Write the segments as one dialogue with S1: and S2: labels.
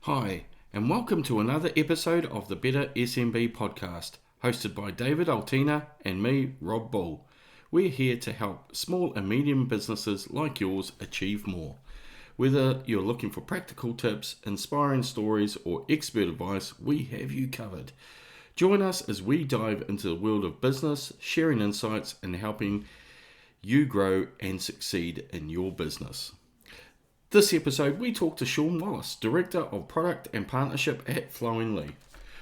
S1: Hi, and welcome to another episode of the Better SMB podcast, hosted by David Altina and me, Rob Bull. We're here to help small and medium businesses like yours achieve more. Whether you're looking for practical tips, inspiring stories, or expert advice, we have you covered. Join us as we dive into the world of business, sharing insights, and helping you grow and succeed in your business. This episode, we talk to Sean Wallace, Director of Product and Partnership at Flowingly.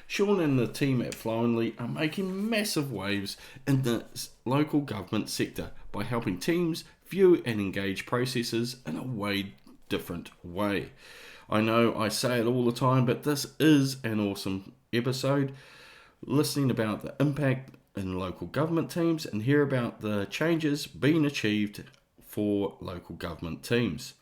S1: Sean and the team at Flowingly are making massive waves in the local government sector by helping teams view and engage processes in a way different way. I know I say it all the time, but this is an awesome episode, listening about the impact in local government teams and hear about the changes being achieved for local government teams.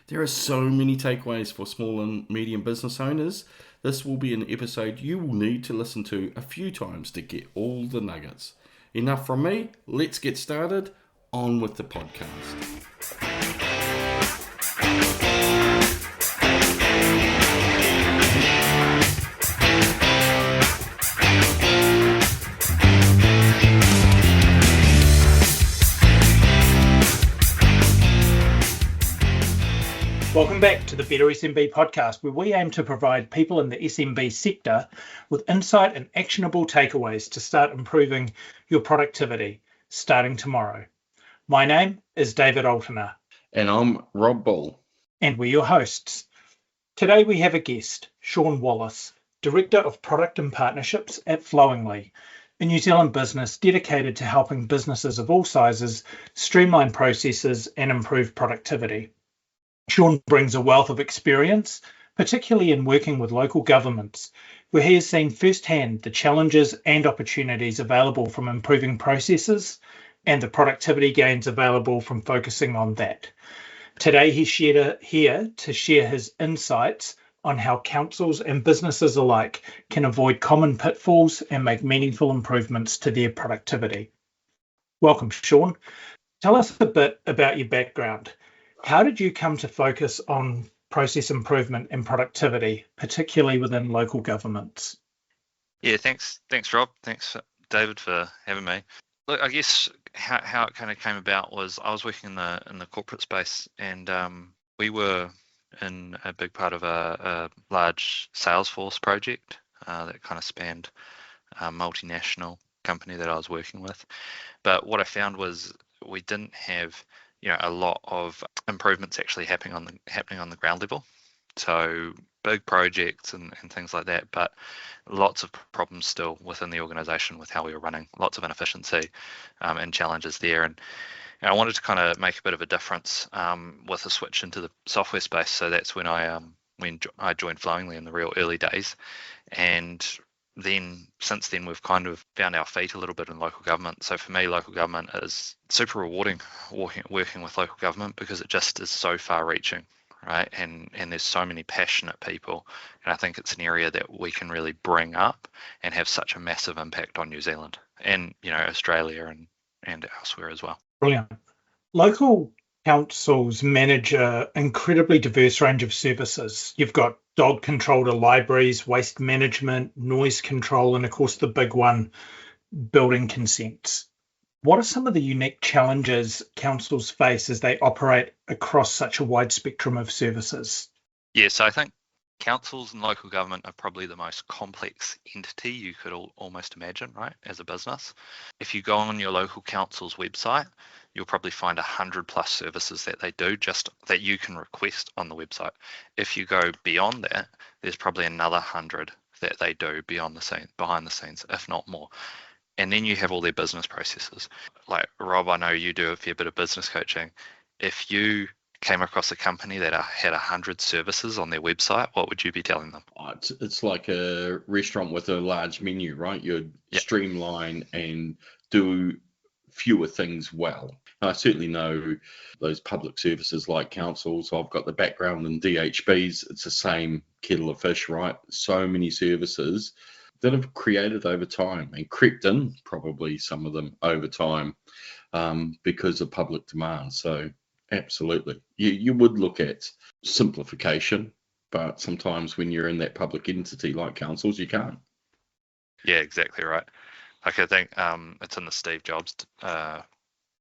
S1: There are so many takeaways for small and medium business owners. This will be an episode you will need to listen to a few times to get all the nuggets. Enough from me, let's get started. On with the podcast.
S2: Welcome back to the Better SMB podcast, where we aim to provide people in the SMB sector with insight and actionable takeaways to start improving your productivity starting tomorrow. My name is David Altiner.
S1: And I'm Rob Bull.
S2: And we're your hosts. Today we have a guest, Sean Wallace, Director of Product and Partnerships at Flowingly, a New Zealand business dedicated to helping businesses of all sizes streamline processes and improve productivity. Sean brings a wealth of experience, particularly in working with local governments, where he has seen firsthand the challenges and opportunities available from improving processes and the productivity gains available from focusing on that. Today, he's here to share his insights on how councils and businesses alike can avoid common pitfalls and make meaningful improvements to their productivity. Welcome, Sean. Tell us a bit about your background. How did you come to focus on process improvement and productivity, particularly within local governments?
S3: Yeah, thanks, Rob. Thanks, David, for having me. Look, I guess how it kind of came about was I was working in the corporate space, and we were in a big part of a large Salesforce project that kind of spanned a multinational company that I was working with. But what I found was we didn't have a lot of improvements actually happening on the ground level. So big projects and things like that, but lots of problems still within the organization with how we were running, lots of inefficiency and challenges there. And I wanted to kind of make a bit of a difference with a switch into the software space. So that's when I joined Flowingly in the real early days. And then since then we've kind of found our feet a little bit in local government. So for me, local government is super rewarding working with local government because it just is so far reaching, right? And there's so many passionate people, and I think it's an area that we can really bring up and have such a massive impact on New Zealand and Australia and elsewhere as well.
S2: Brilliant. Local councils manage an incredibly diverse range of services. You've got dog control to libraries, waste management, noise control, and of course the big one, building consents. What are some of the unique challenges councils face as they operate across such a wide spectrum of services?
S3: Yeah, so I think councils and local government are probably the most complex entity you could almost imagine, right, as a business. If you go on your local council's website, you'll probably find 100+ services that they do just that you can request on the website. If you go beyond that, there's probably another 100 that they do behind the scenes, if not more. And then you have all their business processes. Like Rob, I know you do a fair bit of business coaching. If you came across a company that had 100 services on their website, what would you be telling them?
S1: It's like a restaurant with a large menu, right? You'd streamline and do fewer things well. I certainly know those public services like councils. I've got the background in DHBs. It's the same kettle of fish, right? So many services that have created over time and crept in, probably some of them over time because of public demand. So absolutely. You would look at simplification But sometimes when you're in that public entity like councils, you can't.
S3: Yeah, exactly right. Like I think it's in the Steve Jobs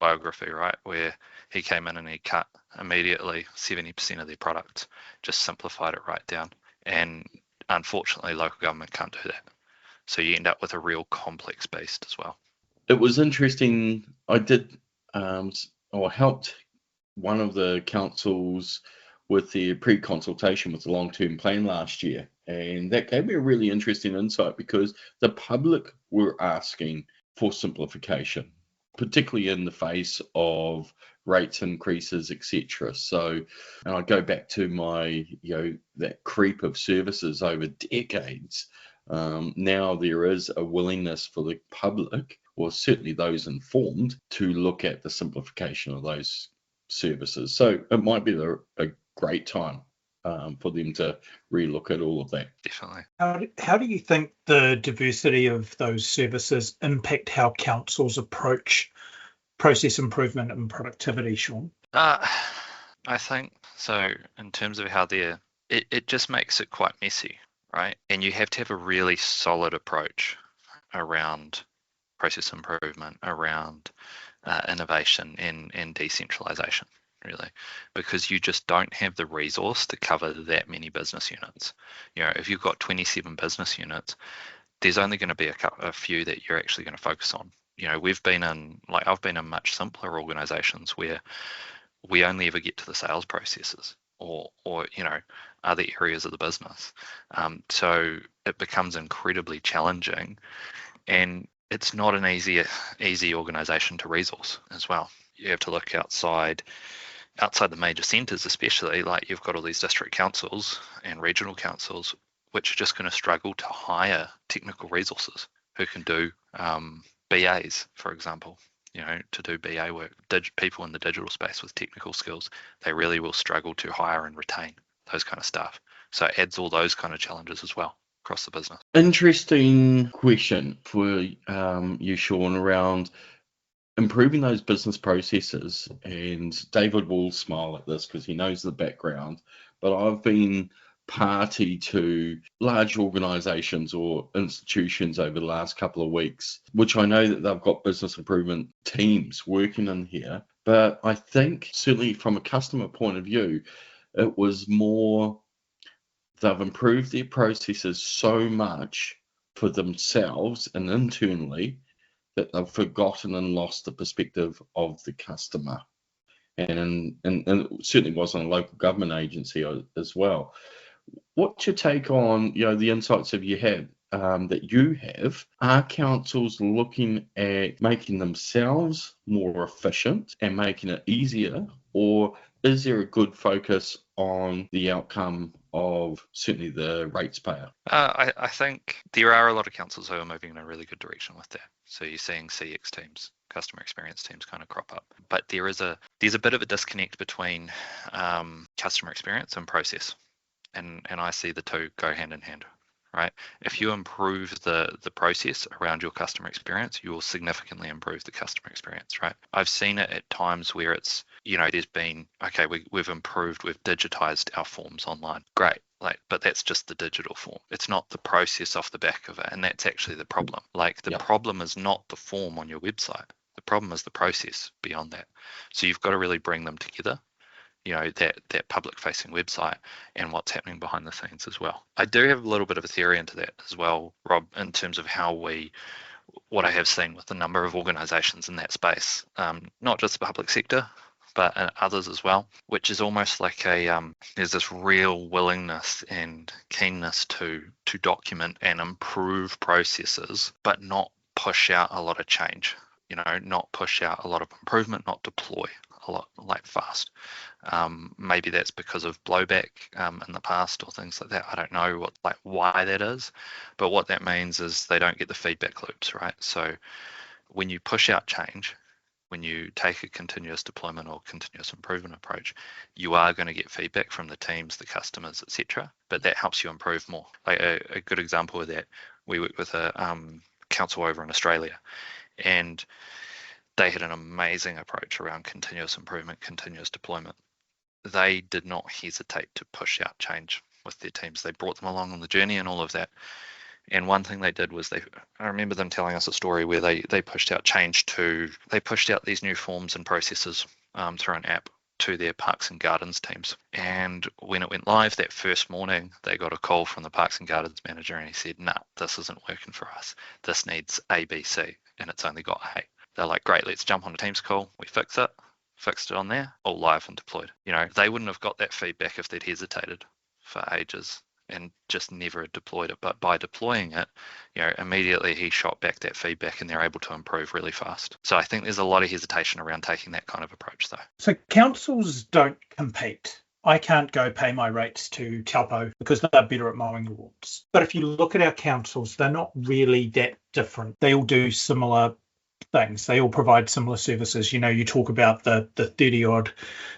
S3: biography, right, where he came in and he cut immediately 70% of their products, just simplified it right down. And unfortunately, local government can't do that. So you end up with a real complex beast as well.
S1: It was interesting. I did or helped one of the councils with the pre-consultation with the long-term plan last year, and that gave me a really interesting insight because the public were asking for simplification, particularly in the face of rates increases, etc. So, and I go back to my, that creep of services over decades. Now there is a willingness for the public, or certainly those informed, to look at the simplification of those services. So it might be a great time for them to relook at all of that.
S3: Definitely.
S2: How do you think the diversity of those services impact how councils approach process improvement and productivity, Sean?
S3: I think so. In terms of how it just makes it quite messy, right? And you have to have a really solid approach around process improvement, around innovation and decentralisation, really, because you just don't have the resource to cover that many business units. If you've got 27 business units, there's only going to be a few that you're actually going to focus on. I've been in much simpler organizations where we only ever get to the sales processes or other areas of the business. So it becomes incredibly challenging, and it's not an easy organization to resource as well. You have to look outside the major centres, especially. Like, you've got all these district councils and regional councils which are just going to struggle to hire technical resources who can do BAs, for example, to do BA work. People in the digital space with technical skills, they really will struggle to hire and retain those kind of staff. So it adds all those kind of challenges as well across the business.
S1: Interesting question for you, Sean, around improving those business processes. And David will smile at this because he knows the background, but I've been party to large organizations or institutions over the last couple of weeks, which I know that they've got business improvement teams working in here. But I think certainly from a customer point of view, it was more they've improved their processes so much for themselves and internally that they've forgotten and lost the perspective of the customer. And it certainly wasn't a local government agency as well. What's your take on, the insights that you have? Are councils looking at making themselves more efficient and making it easier, or is there a good focus on the outcome of certainly the rates payer?
S3: I think there are a lot of councils who are moving in a really good direction with that. So you're seeing CX teams, customer experience teams, kind of crop up. But there's a bit of a disconnect between customer experience and process. And I see the two go hand in hand, right? If you improve the process around your customer experience, you will significantly improve the customer experience, right? I've seen it at times where it's, there's been, okay, we've improved, we've digitized our forms online. Great. But that's just the digital form. It's not the process off the back of it. And that's actually the problem. Problem is not the form on your website. The problem is the process beyond that. So you've got to really bring them together. That public-facing website and what's happening behind the scenes as well. I do have a little bit of a theory into that as well, Rob, in terms of what I have seen with a number of organisations in that space, not just the public sector, but others as well, which is almost like there's this real willingness and keenness to document and improve processes, but not push out a lot of change, not push out a lot of improvement, not deploy a lot fast. Maybe that's because of blowback in the past or things like that. I don't know why that is, but what that means is they don't get the feedback loops, right? So when you push out change, when you take a continuous deployment or continuous improvement approach, you are going to get feedback from the teams, the customers, etc. But that helps you improve more. A good example of that, we work with a council over in Australia, and they had an amazing approach around continuous improvement, continuous deployment. They did not hesitate to push out change with their teams. They brought them along on the journey and all of that. And one thing they did was I remember them telling us a story where they pushed out they pushed out these new forms and processes through an app to their parks and gardens teams. And when it went live that first morning, they got a call from the parks and gardens manager, and he said, "Nah, this isn't working for us. This needs A, B, C, and it's only got A." They're like, "Great, let's jump on a Teams call." We fixed it on there, all live and deployed. They wouldn't have got that feedback if they'd hesitated for ages and just never had deployed it. But by deploying it, immediately he shot back that feedback and they're able to improve really fast. So I think there's a lot of hesitation around taking that kind of approach though.
S2: So councils don't compete. I can't go pay my rates to Taupo because they're better at mowing lawns. But if you look at our councils, they're not really that different. They all do similar things. They all provide similar services. You talk about the 30 odd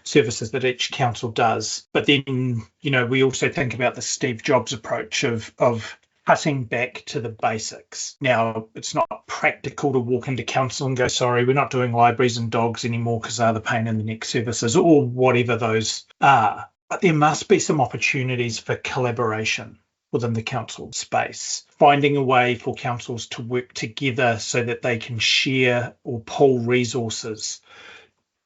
S2: services that each council does, but then we also think about the Steve Jobs approach of cutting back to the basics. Now, it's not practical to walk into council and go, "Sorry, we're not doing libraries and dogs anymore because they're the pain in the neck services," or whatever those are. But there must be some opportunities for collaboration within the council space, finding a way for councils to work together so that they can share or pool resources.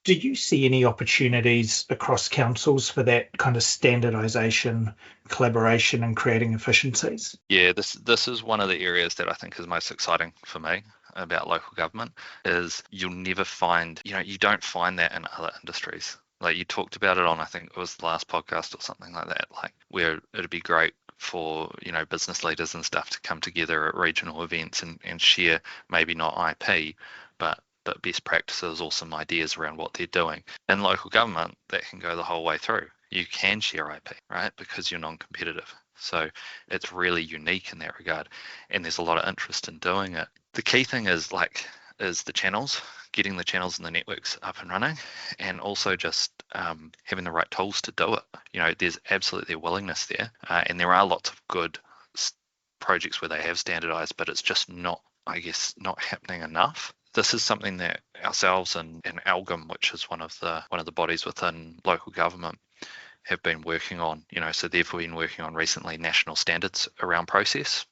S2: Do you see any opportunities across councils for that kind of standardisation, collaboration, and creating efficiencies?
S3: Yeah, this is one of the areas that I think is most exciting for me about local government, is you'll never find, you don't find that in other industries. Like you talked about it on, I think it was the last podcast or something like that, like where it'd be great for business leaders and stuff to come together at regional events and share maybe not IP, but best practices or some ideas around what they're doing. In local government, that can go the whole way through. You can share IP, right? Because you're non-competitive. So it's really unique in that regard. And there's a lot of interest in doing it. The key thing is the channels, getting the channels and the networks up and running, and also just having the right tools to do it. There's absolutely a willingness there. And there are lots of good projects where they have standardized, but it's just not happening enough. This is something that ourselves and ALGM, which is one of the bodies within local government, have been working on. So they've been working on recently national standards around process,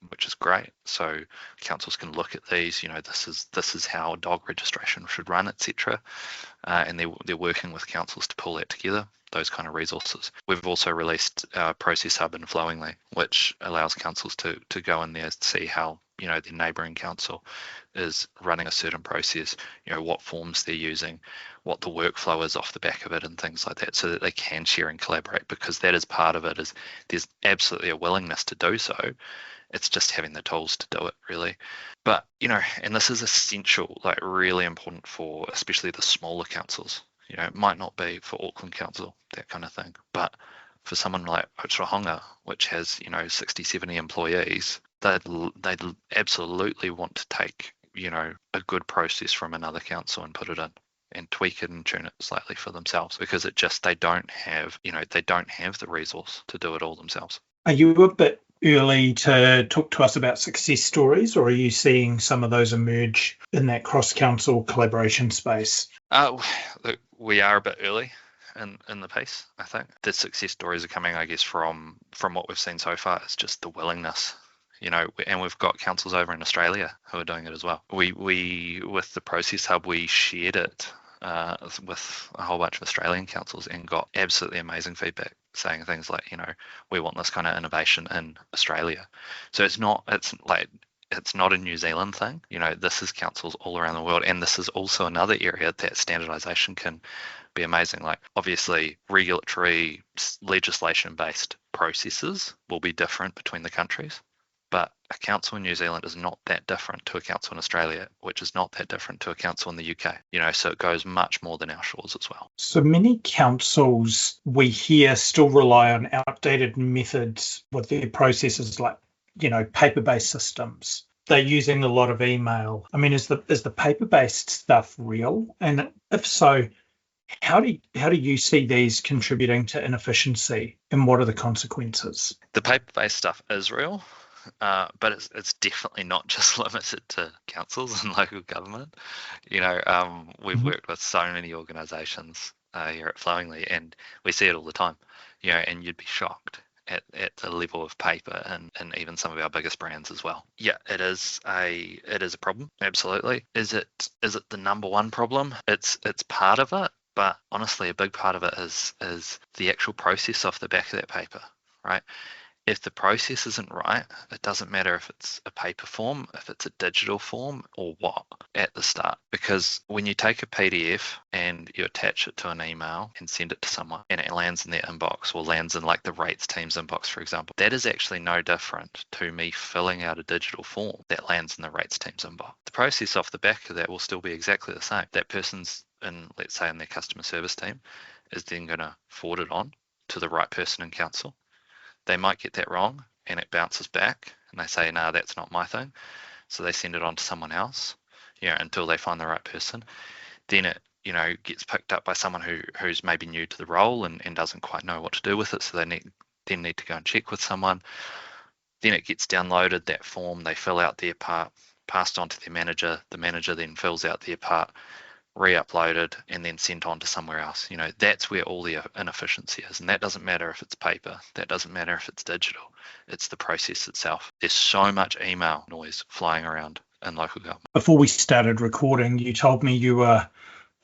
S3: which is great. So councils can look at these. This is how a dog registration should run, etc. And they're working with councils to pull that together, those kind of resources. We've also released our Process Hub in Flowingly, which allows councils to go in there and see how their neighbouring council is running a certain process, what forms they're using, what the workflow is off the back of it and things like that, so that they can share and collaborate, because that is part of it. Is there's absolutely a willingness to do so. It's just having the tools to do it, really. But, and this is essential, like really important for especially the smaller councils. It might not be for Auckland Council, that kind of thing, but for someone like Otorohanga, which has, 60, 70 employees, they'd absolutely want to take, a good process from another council and put it in and tweak it and tune it slightly for themselves, because they don't have the resource to do it all themselves.
S2: Are you a bit early to talk to us about success stories, or are you seeing some of those emerge in that cross-council collaboration space?
S3: Look, we are a bit early in the piece, I think. The success stories are coming, I guess, from what we've seen so far. It's just the willingness, and we've got councils over in Australia who are doing it as well. We with the Process Hub, we shared it with a whole bunch of Australian councils and got absolutely amazing feedback, saying things like, we want this kind of innovation in Australia. So it's not a New Zealand thing. This is councils all around the world, and this is also another area that standardization can be amazing. Like, obviously, regulatory legislation-based processes will be different between the countries, but a council in New Zealand is not that different to a council in Australia, which is not that different to a council in the UK. So it goes much more than our shores as well.
S2: So many councils we hear still rely on outdated methods with their processes, like, paper-based systems. They're using a lot of email. I mean, is the paper-based stuff real? And if so, how do you see these contributing to inefficiency, and what are the consequences?
S3: The paper-based stuff is real. But it's definitely not just limited to councils and local government. We've worked with so many organisations here at Flowingly, and we see it all the time. And you'd be shocked at the level of paper and even some of our biggest brands as well. Yeah, it is a problem, absolutely. Is it the number one problem? It's part of it, but honestly a big part of it is the actual process off the back of that paper, right? If the process isn't right, it doesn't matter if it's a paper form, if it's a digital form, or what at the start. Because when you take a PDF and you attach it to an email and send it to someone and it lands in their inbox or lands in like the rates team's inbox, for example, that is actually no different to me filling out a digital form that lands in the rates team's inbox. The process off the back of that will still be exactly the same. That person's let's say in their customer service team, is then going to forward it on to the right person in council. They might get that wrong and it bounces back and they say, no, that's not my thing. So they send it on to someone else, until they find the right person. Then it, gets picked up by someone who's maybe new to the role and doesn't quite know what to do with it. So they need to go and check with someone. Then it gets downloaded, that form, they fill out their part, passed on to their manager. The manager then fills out their part, re-uploaded, and then sent on to somewhere else. That's where all the inefficiency is. And that doesn't matter if it's paper, that doesn't matter if it's digital, it's the process itself. There's so much email noise flying around in local government.
S2: Before we started recording, you told me you were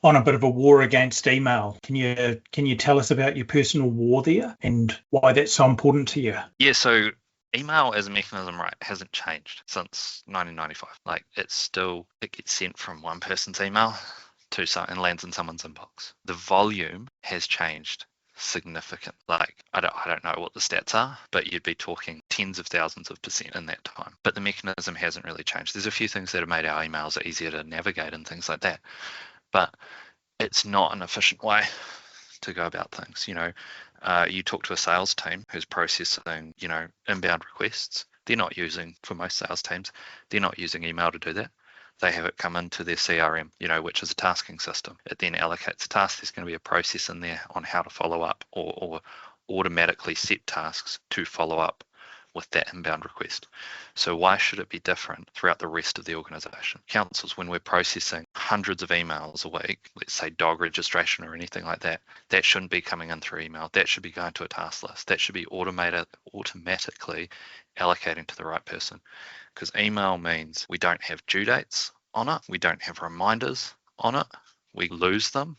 S2: on a bit of a war against email. Can you tell us about your personal war there and why that's so important to you?
S3: Yeah, so email as a mechanism, right, hasn't changed since 1995. Like it gets sent from one person's email to and lands in someone's inbox. The volume has changed significant. Like I don't know what the stats are, but you'd be talking tens of thousands of % in that time. But the mechanism hasn't really changed. There's a few things that have made our emails easier to navigate and things like that, but it's not an efficient way to go about things. You talk to a sales team who's processing, inbound requests. They're not using, for most sales teams, they're not using email to do that. They have it come into their CRM, which is a tasking system. It then allocates a task. There's going to be a process in there on how to follow up or automatically set tasks to follow up with that inbound request. So why should it be different throughout the rest of the organisation? Councils, when we're processing hundreds of emails a week, let's say dog registration or anything like that, that shouldn't be coming in through email. That should be going to a task list. That should be automatically allocating to the right person. Because email means we don't have due dates on it. We don't have reminders on it. We lose them.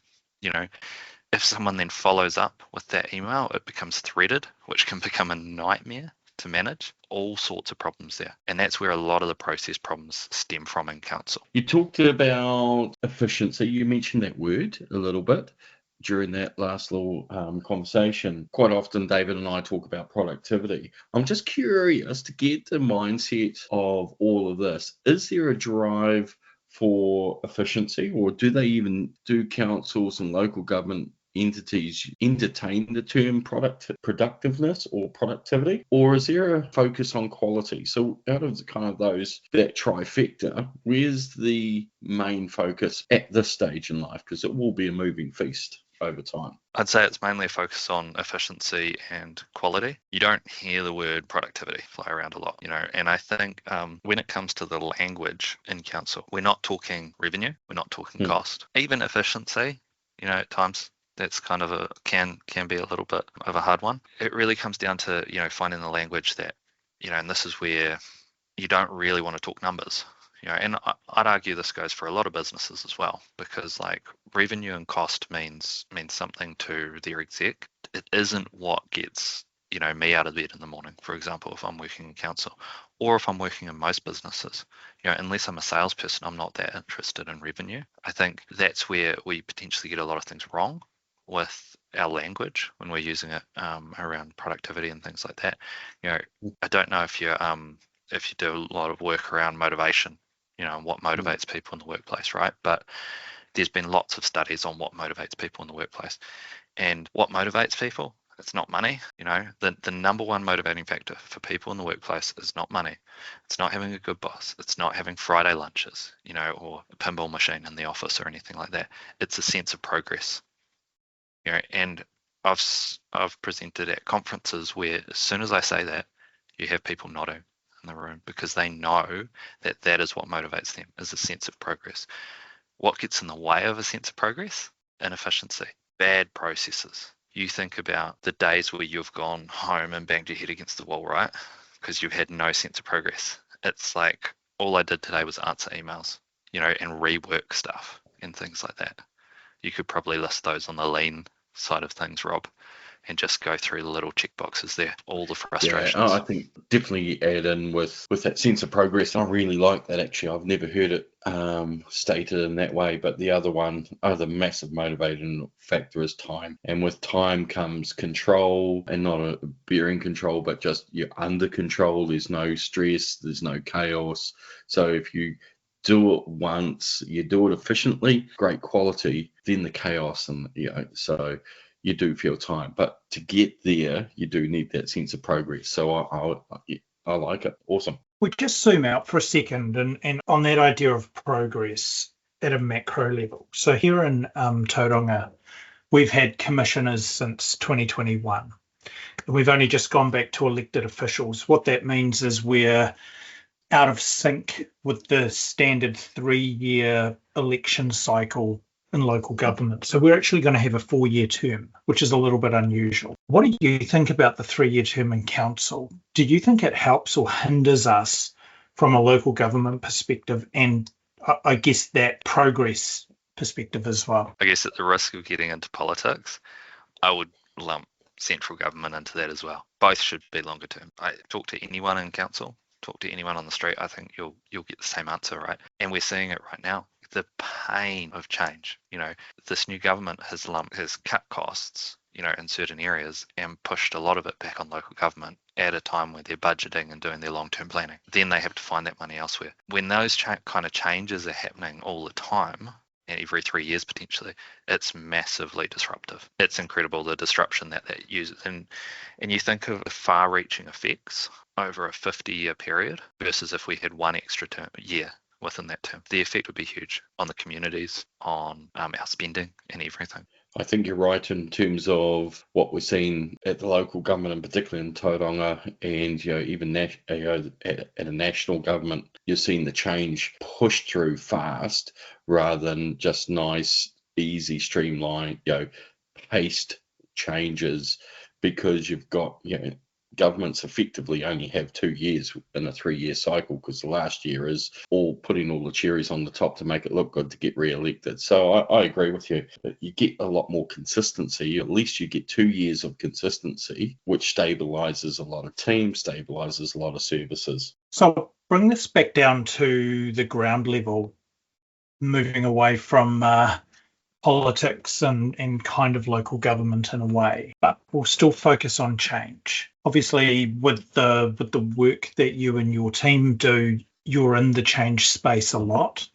S3: If someone then follows up with that email, it becomes threaded, which can become a nightmare to manage. All sorts of problems there. And that's where a lot of the process problems stem from in council.
S1: You talked about efficiency. You mentioned that word a little bit during that last little conversation. Quite often, David and I talk about productivity. I'm just curious to get the mindset of all of this. Is there a drive for efficiency, or do councils and local government entities entertain the term productiveness or productivity, or is there a focus on quality? So out of that trifecta, where's the main focus at this stage in life? Because it will be a moving feast over time.
S3: I'd say it's mainly a focus on efficiency and quality. You don't hear the word productivity fly around a lot, and I think when it comes to the language in council, we're not talking revenue, we're not talking cost, even efficiency, at times. That's kind of can be a little bit of a hard one. It really comes down to, finding the language that, and this is where you don't really want to talk numbers, and I'd argue this goes for a lot of businesses as well, because like revenue and cost means something to their exec. It isn't what gets, me out of bed in the morning, for example, if I'm working in council, or if I'm working in most businesses, unless I'm a salesperson, I'm not that interested in revenue. I think that's where we potentially get a lot of things wrong with our language when we're using it around productivity and things like that. I don't know if you do a lot of work around motivation, and what motivates people in the workplace, right? But there's been lots of studies on what motivates people in the workplace, and what motivates people, it's not money. The number one motivating factor for people in the workplace is not money. It's not having a good boss. It's not having Friday lunches, or a pinball machine in the office or anything like that. It's a sense of progress. And I've presented at conferences where as soon as I say that, you have people nodding in the room, because they know that is what motivates them, is a sense of progress. What gets in the way of a sense of progress? Inefficiency, bad processes, you think about the days where you've gone home and banged your head against the wall, right? Because you've had no sense of progress. It's like, all I did today was answer emails, and rework stuff and things like that. You could probably list those on the lean side of things, Rob, and just go through the little check boxes there, all the frustrations.
S1: Yeah, I think definitely add in with that sense of progress. I really like that, actually. I've never heard it stated in that way, but the other massive motivating factor is time. And with time comes control, and not a bearing control, but just you're under control. There's no stress, there's no chaos. So if you do it once, you do it efficiently, great quality, then the chaos, and so you do feel time. But to get there, you do need that sense of progress. So I like it. Awesome.
S2: We just zoom out for a second and on that idea of progress at a macro level. So here in Tauranga, we've had commissioners since 2021. We've only just gone back to elected officials. What that means is we're out of sync with the standard 3-year election cycle in local government. So we're actually going to have a 4-year term, which is a little bit unusual. What do you think about the 3-year term in council? Do you think it helps or hinders us from a local government perspective, and I guess that progress perspective as well?
S3: I guess at the risk of getting into politics, I would lump central government into that as well. Both should be longer term. I talk to anyone in council, talk to anyone on the street, I think you'll get the same answer, right? And we're seeing it right now. The pain of change. This new government has cut costs, in certain areas, and pushed a lot of it back on local government at a time where they're budgeting and doing their long-term planning. Then they have to find that money elsewhere. When those kind of changes are happening all the time, and every 3 years potentially, it's massively disruptive. It's incredible the disruption that uses. And you think of the far-reaching effects over a 50-year period versus if we had one extra year within that term. The effect would be huge on the communities, on our spending and everything.
S1: I think you're right in terms of what we're seeing at the local government, and particularly in Tauranga, and even at a national government, you're seeing the change pushed through fast rather than just nice, easy, streamlined, paced changes, because you've got governments effectively only have 2 years in a 3-year cycle, because the last year is all putting all the cherries on the top to make it look good to get re-elected. So I agree with you. You get a lot more consistency. At least you get 2 years of consistency, which stabilizes a lot of teams, stabilizes a lot of services.
S2: So bring this back down to the ground level, moving away from politics and kind of local government in a way, but we'll still focus on change. Obviously, with the work that you and your team do, you're in the change space a lot.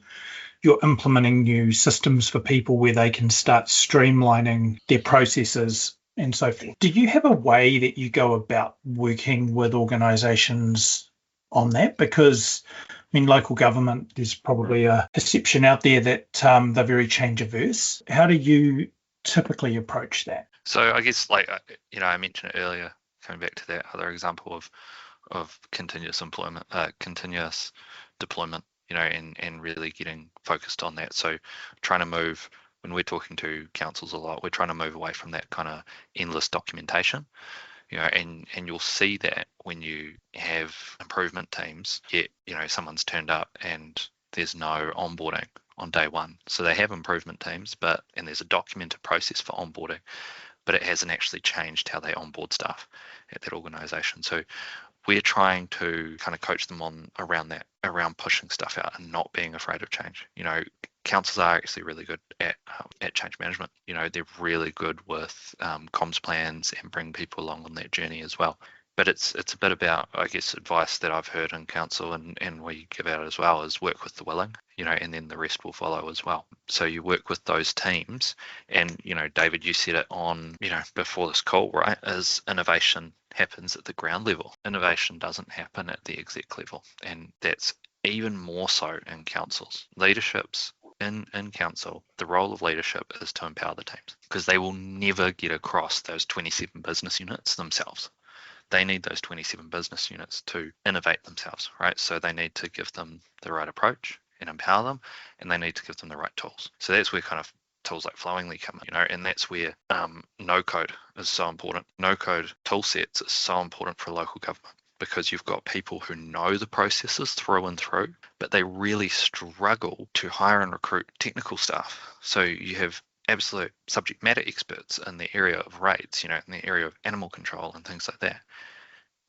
S2: You're implementing new systems for people where they can start streamlining their processes and so forth. Do you have a way that you go about working with organisations on that? Because local government, there's probably a perception out there that they're very change averse. How do you typically approach that?
S3: So I guess, I mentioned it earlier, coming back to that other example of continuous deployment, and really getting focused on that. So trying to move, when we're talking to councils a lot, we're trying to move away from that kind of endless documentation. And you'll see that when you have improvement teams, yet, someone's turned up and there's no onboarding on day one. So they have improvement teams, and there's a documented process for onboarding, but it hasn't actually changed how they onboard staff at that organisation. So we're trying to kind of coach them around pushing stuff out and not being afraid of change. Councils are actually really good at change management. They're really good with comms plans and bring people along on that journey as well. But it's a bit about, I guess, advice that I've heard in council and we give out as well, is work with the willing, and then the rest will follow as well. So you work with those teams, and, David, you said it on, before this call, right, is innovation happens at the ground level. Innovation doesn't happen at the exec level, and that's even more so in councils. Leaderships in council, the role of leadership is to empower the teams, because they will never get across those 27 business units themselves. They need those 27 business units to innovate themselves, right? So they need to give them the right approach and empower them, and they need to give them the right tools. So that's where kind of tools like Flowingly come in, and that's where no code is so important. No-code tool sets is so important for local government because you've got people who know the processes through and through, but they really struggle to hire and recruit technical staff. So you have absolute subject matter experts in the area of rates, in the area of animal control and things like that.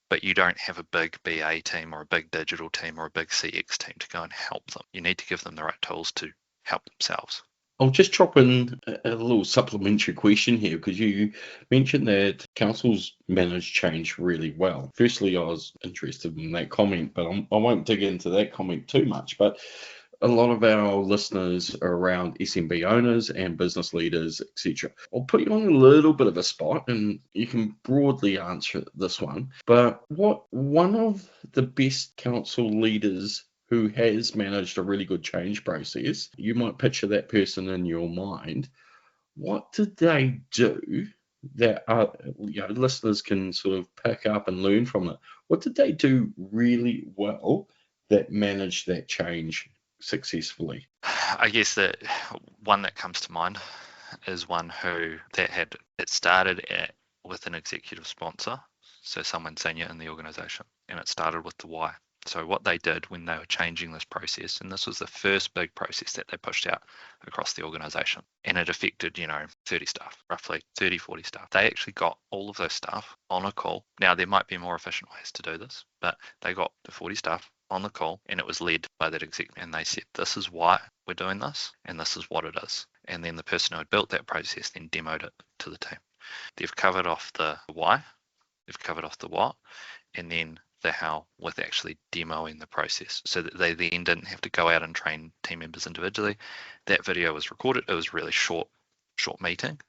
S3: But you don't have a big BA team or a big digital team or a big CX team to go and help them. You need to give them the right tools to help themselves.
S1: I'll just drop in a little supplementary question here, because you mentioned that councils manage change really well. Firstly, I was interested in that comment, but I won't dig into that comment too much. But a lot of our listeners are around SMB owners and business leaders, etc. I'll put you on a little bit of a spot, and you can broadly answer this one. But what one of the best council leaders who has managed a really good change process, you might picture that person in your mind. What did they do that listeners can sort of pick up and learn from it? What did they do really well that managed that change successfully?
S3: I guess that one that comes to mind is one that started with an executive sponsor, so someone senior in the organisation, and it started with the why. So what they did when they were changing this process, and this was the first big process that they pushed out across the organisation, and it affected, 30 staff, roughly 30, 40 staff. They actually got all of those staff on a call. Now, there might be more efficient ways to do this, but they got the 40 staff on the call, and it was led by that executive, and they said, this is why we're doing this, and this is what it is. And then the person who had built that process then demoed it to the team. They've covered off the why, they've covered off the what, and then the how with actually demoing the process, so that they then didn't have to go out and train team members individually. That video was recorded. It was really short meeting,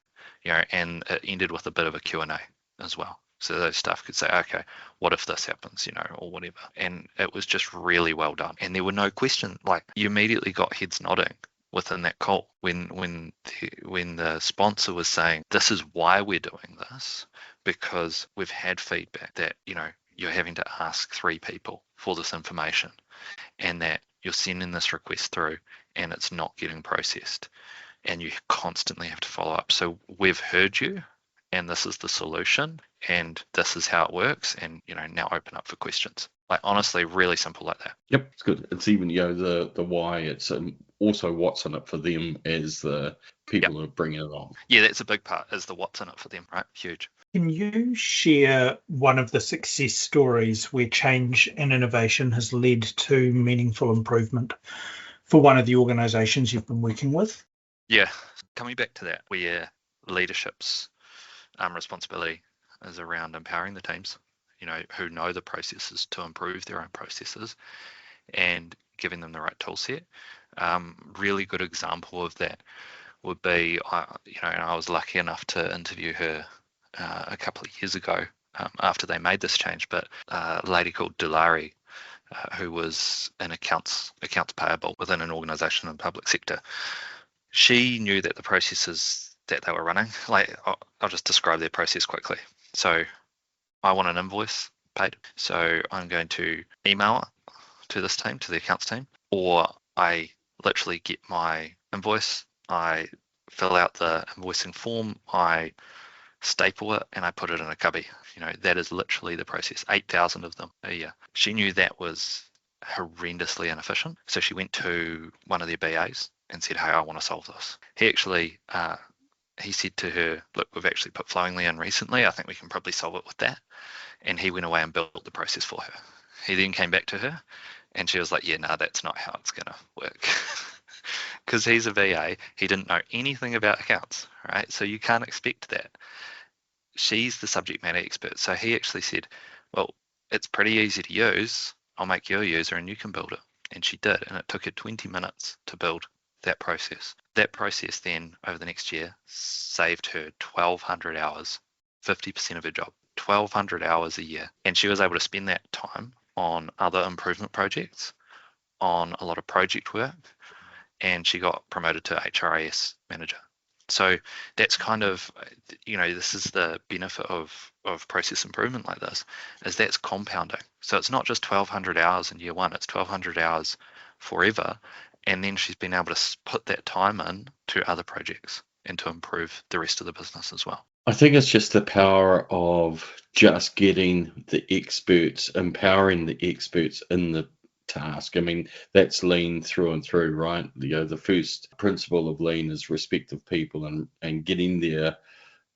S3: and it ended with a bit of a Q&A as well. So those staff could say, okay, what if this happens, or whatever. And it was just really well done. And there were no questions. Like, you immediately got heads nodding within that call when the sponsor was saying, this is why we're doing this, because we've had feedback that, you're having to ask 3 people for this information, and that you're sending this request through and it's not getting processed, and you constantly have to follow up. So we've heard you, and this is the solution, and this is how it works, and now open up for questions. Like, honestly, really simple like that.
S1: Yep, it's good. It's even the why. It's also what's in it for them as the people who are bringing it on.
S3: Yeah, that's a big part, is the what's in it for them, right? Huge.
S2: Can you share one of the success stories where change and innovation has led to meaningful improvement for one of the organisations you've been working with?
S3: Yeah, coming back to that, where leadership's responsibility is around empowering the teams, who know the processes to improve their own processes, and giving them the right tool set. Really good example of that would be, and I was lucky enough to interview her a couple of years ago after they made this change, but a lady called Dulari, who was an accounts payable within an organisation in the public sector. She knew that the processes that they were running, I'll just describe their process quickly. So I want an invoice paid, so I'm going to email it to this team, to the accounts team, or I literally get my invoice, I fill out the invoicing form, I staple it, and I put it in a cubby. That is literally the process. 8,000 of them a year. She knew that was horrendously inefficient, so she went to one of their BAs and said, hey, I want to solve this. He said to her, look, we've actually put Flowingly in recently. I think we can probably solve it with that. And he went away and built the process for her. He then came back to her, and she was like, yeah, no, that's not how it's going to work. Because he's a VA, he didn't know anything about accounts, right? So you can't expect that. She's the subject matter expert. So he actually said, well, it's pretty easy to use. I'll make you a user and you can build it. And she did. And it took her 20 minutes to build that process. That process then, over the next year, saved her 1,200 hours, 50% of her job, 1,200 hours a year. And she was able to spend that time on other improvement projects, on a lot of project work, and she got promoted to HRIS manager. So that's kind of, this is the benefit of process improvement like this, is that's compounding. So it's not just 1,200 hours in year one, it's 1,200 hours forever. And then she's been able to put that time in to other projects and to improve the rest of the business as well.
S1: I think it's just the power of just getting the experts, empowering the experts in the task. I mean, that's lean through and through, right? The first principle of lean is respect of people and getting their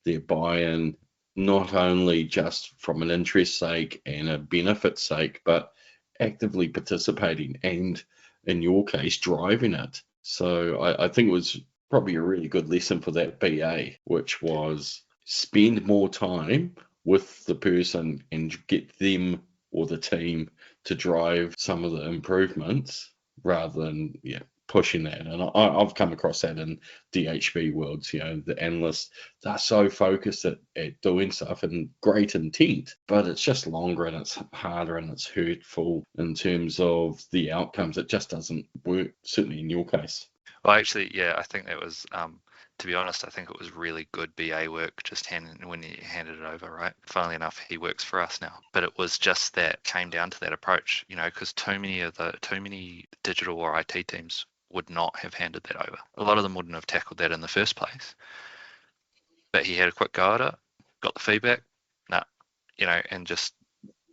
S1: buy-in, not only just from an interest sake and a benefit sake, but actively participating and, in your case, driving it. So I think it was probably a really good lesson for that BA, which was spend more time with the person and get them or the team to drive some of the improvements rather than pushing that. And I've come across that in DHB worlds. The analysts, they're so focused at doing stuff and great intent, but it's just longer and it's harder and it's hurtful in terms of the outcomes. It just doesn't work, certainly in your case.
S3: Well, actually, yeah, I think that was, to be honest, I think it was really good BA work just when he handed it over, right? Funnily enough, he works for us now. But it was just that came down to that approach, because too many digital or IT teams would not have handed that over. A lot of them wouldn't have tackled that in the first place. But he had a quick go at it, got the feedback, and just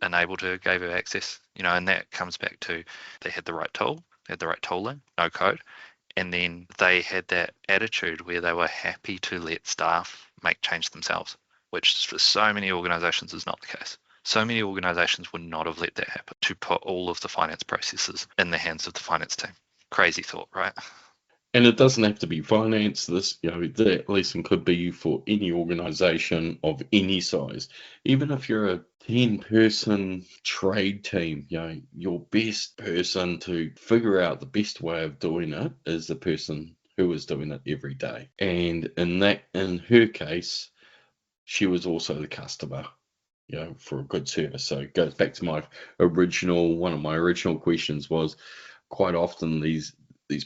S3: enabled her, gave her access, and that comes back to they had the right tool, they had the right tooling, no code. And then they had that attitude where they were happy to let staff make change themselves, which for so many organizations is not the case. So many organizations would not have let that happen, to put all of the finance processes in the hands of the finance team. Crazy thought, right?
S1: And it doesn't have to be finance. That lesson could be for any organization of any size. Even if you're a 10-person trade team, your best person to figure out the best way of doing it is the person who is doing it every day. And in her case, she was also the customer, for a good service. So it goes back to one of my original questions was, quite often these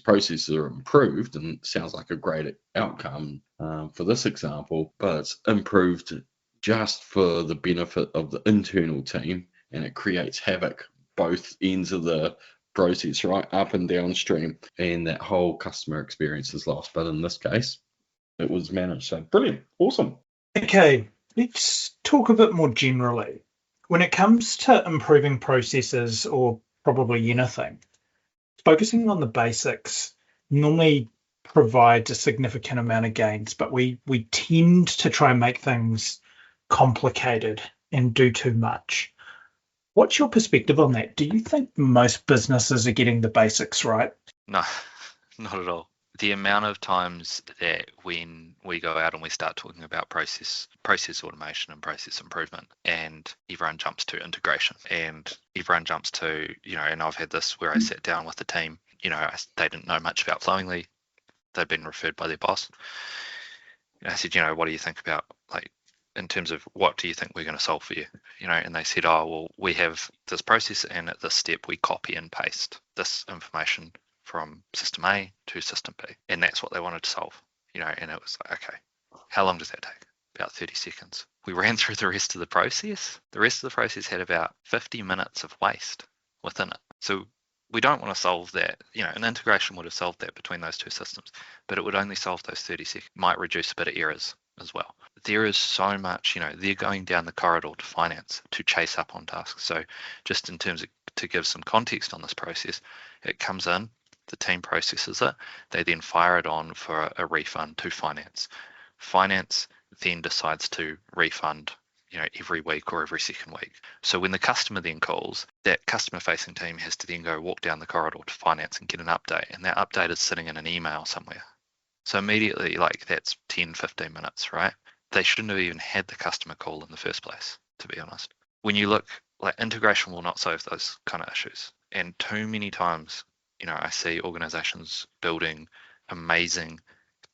S1: processes are improved, and it sounds like a great outcome for this example, but it's improved just for the benefit of the internal team, and it creates havoc both ends of the process, right, up and downstream, and that whole customer experience is lost. But in this case, it was managed. So brilliant, awesome.
S2: Okay, let's talk a bit more generally. When it comes to improving processes, or probably anything, focusing on the basics normally provides a significant amount of gains, but we tend to try and make things complicated and do too much. What's your perspective on that? Do you think most businesses are getting the basics right?
S3: No, not at all. The amount of times that when we go out and we start talking about process automation and process improvement, and everyone jumps to integration, and everyone jumps to, and I've had this where I sat down with the team, they didn't know much about Flowingly. They'd been referred by their boss. And I said, what do you think about, in terms of what do you think we're going to solve for you? And they said, oh, well, we have this process, and at this step we copy and paste this information from system A to system B. And that's what they wanted to solve, and it was like, okay, how long does that take? About 30 seconds. We ran through the rest of the process. The rest of the process had about 50 minutes of waste within it. So we don't want to solve that. An integration would have solved that between those two systems, but it would only solve those 30 seconds. Might reduce a bit of errors as well. There is so much, they're going down the corridor to finance to chase up on tasks. So just in terms of, to give some context on this process, it comes in, the team processes it, they then fire it on for a refund to finance. Finance then decides to refund, every week or every second week. So when the customer then calls, that customer facing team has to then go walk down the corridor to finance and get an update, and that update is sitting in an email somewhere. So immediately, that's 10, 15 minutes, right? They shouldn't have even had the customer call in the first place, to be honest. When you look, integration will not solve those kind of issues. And too many times, I see organizations building amazing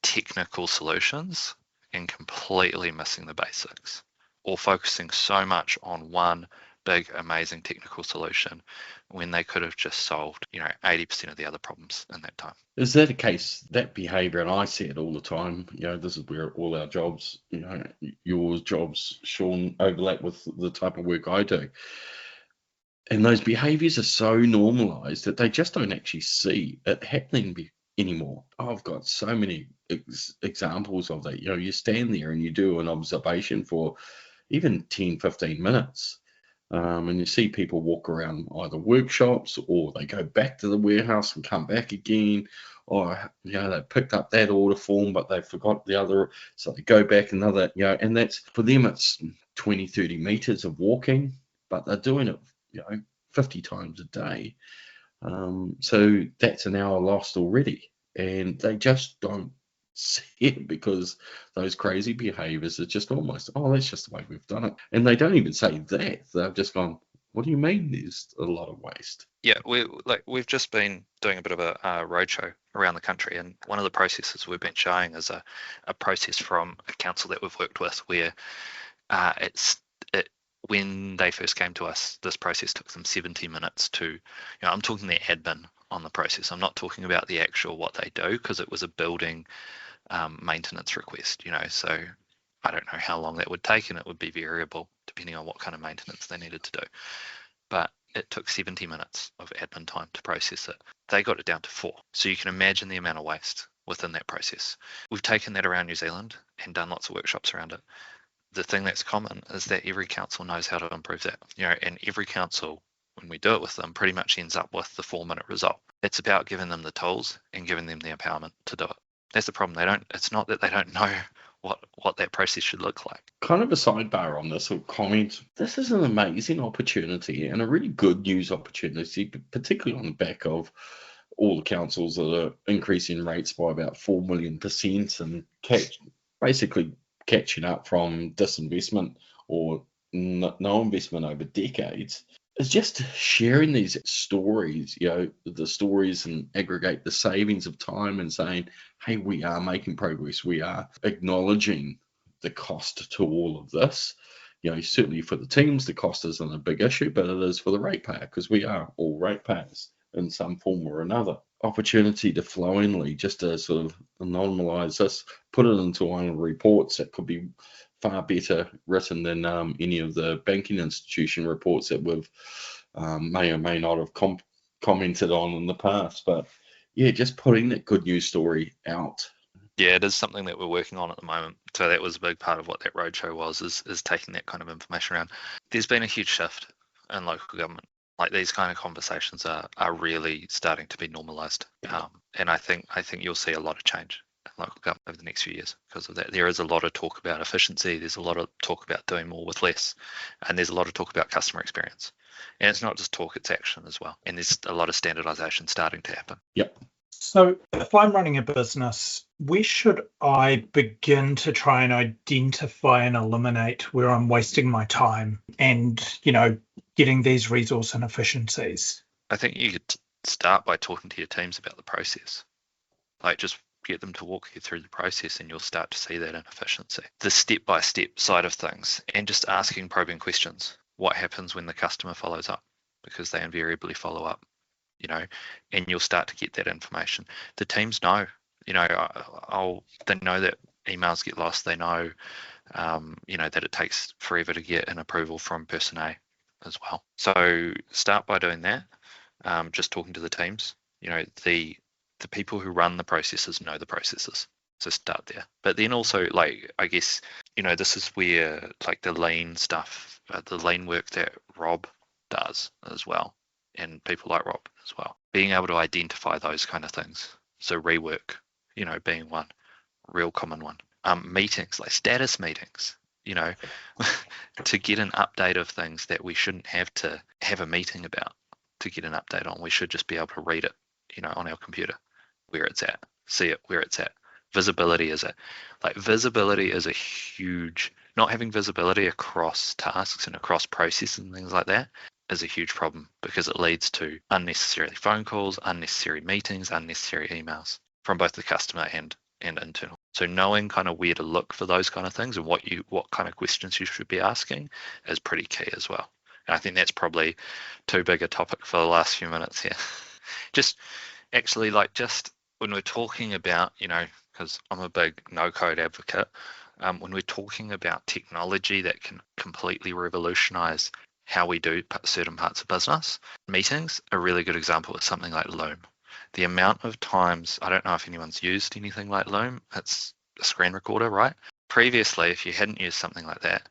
S3: technical solutions and completely missing the basics, or focusing so much on one big, amazing technical solution when they could have just solved, 80% of the other problems in that time.
S1: Is that a case, that behavior, and I see it all the time, this is where all our jobs, your jobs, Sean, overlap with the type of work I do. And those behaviors are so normalized that they just don't actually see it happening anymore. I've got so many examples of that. You stand there and you do an observation for even 10, 15 minutes. And you see people walk around either workshops or they go back to the warehouse and come back again, or they picked up that order form but they forgot the other, so they go back another, and that's, for them it's 20, 30 meters of walking, but they're doing it 50 times a day. So that's an hour lost already, and they just don't see it because those crazy behaviors are just almost, that's just the way we've done it. And they don't even say that. They've just gone, what do you mean there's a lot of waste?
S3: Yeah, we've just been doing a bit of a roadshow around the country, and one of the processes we've been showing is a process from a council that we've worked with where when they first came to us, this process took them 70 minutes to, I'm talking the admin on the process. I'm not talking about the actual what they do, because it was a building maintenance request, so I don't know how long that would take, and it would be variable depending on what kind of maintenance they needed to do. But it took 70 minutes of admin time to process it. They got it down to 4. So you can imagine the amount of waste within that process. We've taken that around New Zealand and done lots of workshops around it. The thing that's common is that every council knows how to improve that, and every council, when we do it with them, pretty much ends up with the 4-minute result. It's about giving them the tools and giving them the empowerment to do it. That's the problem. It's not that they don't know what that process should look like.
S1: Kind of a sidebar on this, or comment. This is an amazing opportunity and a really good news opportunity, particularly on the back of all the councils that are increasing rates by about 4 million% and basically catching up from disinvestment or no investment over decades. It's just sharing these stories, the stories, and aggregate the savings of time and saying, hey, we are making progress. We are acknowledging the cost to all of this. Certainly for the teams, the cost isn't a big issue, but it is for the ratepayer, because we are all ratepayers in some form or another. Opportunity to flowingly just to sort of anonymize this, put it into one of the reports that could be far better written than any of the banking institution reports that we've may or may not have commented on in the past. But yeah, just putting that good news story out.
S3: Yeah, it is something that we're working on at the moment. So that was a big part of what that roadshow was, is taking that kind of information around. There's been a huge shift in local government. Like, these kind of conversations are really starting to be normalised, and I think you'll see a lot of change in local government over the next few years because of that. There is a lot of talk about efficiency. There's a lot of talk about doing more with less, and there's a lot of talk about customer experience. And it's not just talk; it's action as well. And there's a lot of standardisation starting to happen.
S1: Yep.
S2: So if I'm running a business, where should I begin to try and identify and eliminate where I'm wasting my time and, getting these resource inefficiencies?
S3: I think you could start by talking to your teams about the process. Like, just get them to walk you through the process and you'll start to see that inefficiency. The step-by-step side of things, and just asking probing questions. What happens when the customer follows up? Because they invariably follow up. And you'll start to get that information. The teams know, they know that emails get lost. They know, that it takes forever to get an approval from person A as well. So start by doing that. Just talking to the teams. The people who run the processes know the processes. So start there. But then also, I guess, this is where the lean stuff, the lean work that Rob does as well, and people like Rob as well, being able to identify those kind of things. So rework, being one real common one. Meetings, like status meetings, to get an update of things that we shouldn't have to have a meeting about to get an update on. We should just be able to read it, on our computer, where it's at, see it where it's at. Visibility is visibility is a huge, not having visibility across tasks and across processes and things like that is a huge problem, because it leads to unnecessary phone calls, unnecessary meetings, unnecessary emails from both the customer and internal. So knowing kind of where to look for those kind of things and what kind of questions you should be asking is pretty key as well. And I think that's probably too big a topic for the last few minutes here. Just actually, just when we're talking about, because I'm a big no-code advocate, when we're talking about technology that can completely revolutionize how we do certain parts of business, meetings, a really good example is something like Loom. The amount of times, I don't know if anyone's used anything like Loom, it's a screen recorder, right? Previously, if you hadn't used something like that,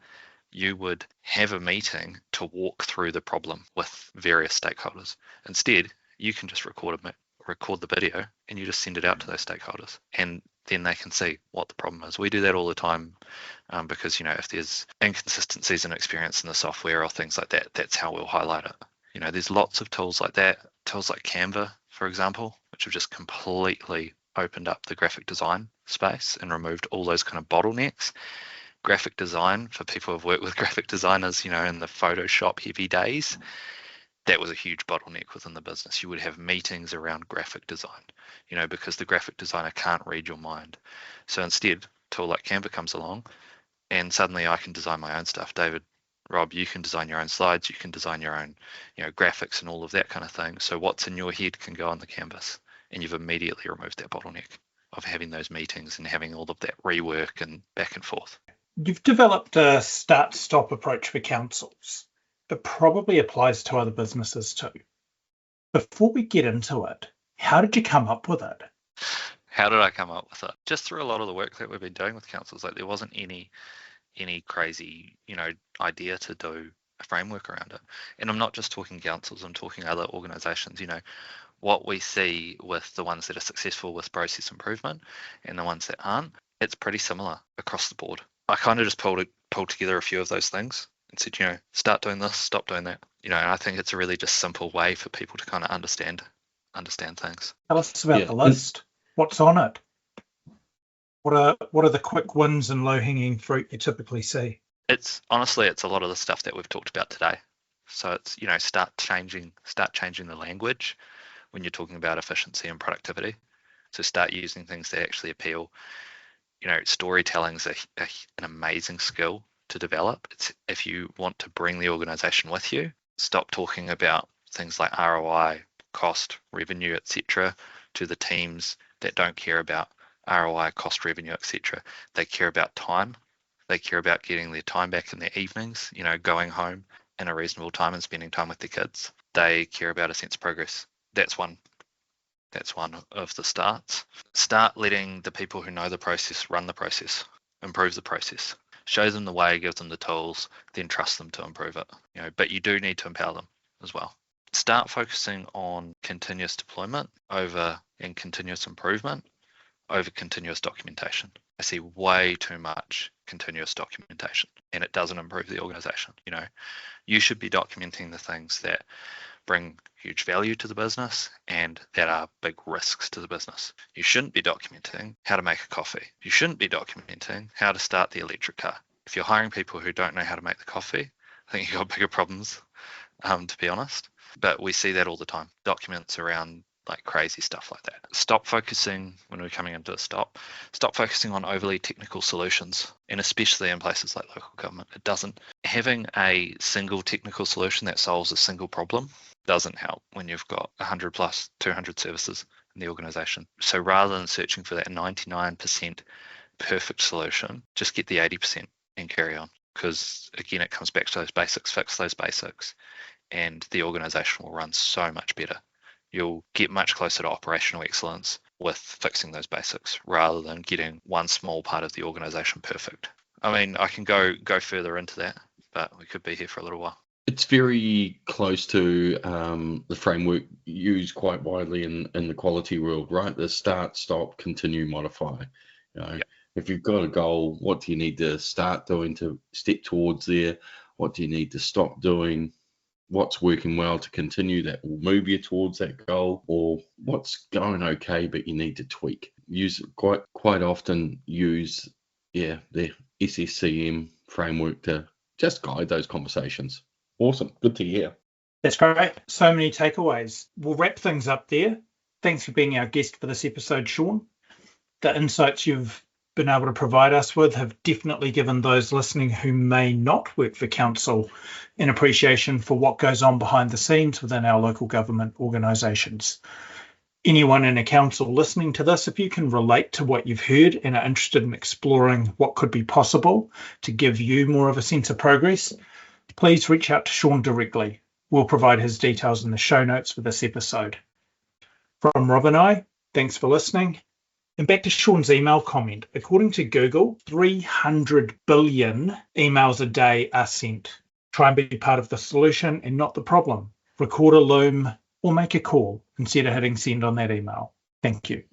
S3: you would have a meeting to walk through the problem with various stakeholders. Instead, you can just record the video and you just send it out to those stakeholders, and then they can see what the problem is. We do that all the time because, if there's inconsistencies in experience in the software or things like that, that's how we'll highlight it. There's lots of tools like that, tools like Canva, for example, which have just completely opened up the graphic design space and removed all those kind of bottlenecks. Graphic design, for people who've worked with graphic designers, in the Photoshop heavy days, that was a huge bottleneck within the business. You would have meetings around graphic design, because the graphic designer can't read your mind. So instead, a tool like Canva comes along and suddenly I can design my own stuff. David, Rob, you can design your own slides, you can design your own, graphics and all of that kind of thing. So what's in your head can go on the canvas, and you've immediately removed that bottleneck of having those meetings and having all of that rework and back and forth.
S2: You've developed a start-stop approach for councils. It probably applies to other businesses too. Before we get into it, how did you come up with it?
S3: How did I come up with it? Just through a lot of the work that we've been doing with councils. Like, there wasn't any crazy, idea to do a framework around it. And I'm not just talking councils, I'm talking other organizations. What we see with the ones that are successful with process improvement and the ones that aren't, it's pretty similar across the board. I kind of just pulled together a few of those things and said, start doing this, stop doing that. And I think it's a really just simple way for people to kind of understand things.
S2: Tell us about the list. What's on it? What are the quick wins and low-hanging fruit you typically see?
S3: It's honestly a lot of the stuff that we've talked about today. So it's, start changing the language when you're talking about efficiency and productivity. So start using things that actually appeal. Storytelling is an amazing skill to develop. It's, if you want to bring the organization with you, stop talking about things like ROI, cost, revenue, etc., to the teams that don't care about ROI, cost, revenue, etc. They care about time. They care about getting their time back in their evenings, going home in a reasonable time and spending time with their kids. They care about a sense of progress. That's one of the starts. Start letting the people who know the process run the process, improve the process. Show them the way, give them the tools, then trust them to improve it. But you do need to empower them as well. Start focusing on continuous deployment and continuous improvement over continuous documentation. I see way too much continuous documentation, and it doesn't improve the organization. You should be documenting the things that bring huge value to the business and that are big risks to the business. You shouldn't be documenting how to make a coffee. You shouldn't be documenting how to start the electric car. If you're hiring people who don't know how to make the coffee, I think you've got bigger problems, to be honest. But we see that all the time. Documents around like crazy stuff like that. Stop focusing, when we're coming into a stop focusing on overly technical solutions, and especially in places like local government. Having a single technical solution that solves a single problem doesn't help when you've got 100 plus 200 services in the organization. So rather than searching for that 99% perfect solution, just get the 80% and carry on. Because again, it comes back to those basics, fix those basics, and the organization will run so much better. You'll get much closer to operational excellence with fixing those basics rather than getting one small part of the organization perfect. I mean, I can go further into that, but we could be here for a little while.
S1: It's very close to the framework used quite widely in the quality world, right? The start, stop, continue, modify.
S3: Yep.
S1: If you've got a goal, what do you need to start doing to step towards there? What do you need to stop doing? What's working well to continue that will move you towards that goal, or what's going okay but you need to tweak. Quite often use the SSCM framework to just guide those conversations. Awesome, good to hear.
S2: That's great. So many takeaways. We'll wrap things up there. Thanks for being our guest for this episode, Sean. The insights you've been able to provide us with have definitely given those listening who may not work for council an appreciation for what goes on behind the scenes within our local government organisations. Anyone in a council listening to this, if you can relate to what you've heard and are interested in exploring what could be possible to give you more of a sense of progress, please reach out to Sean directly. We'll provide his details in the show notes for this episode. From Rob and I, thanks for listening. And back to Sean's email comment. According to Google, 300 billion emails a day are sent. Try and be part of the solution and not the problem. Record a Loom or make a call instead of hitting send on that email. Thank you.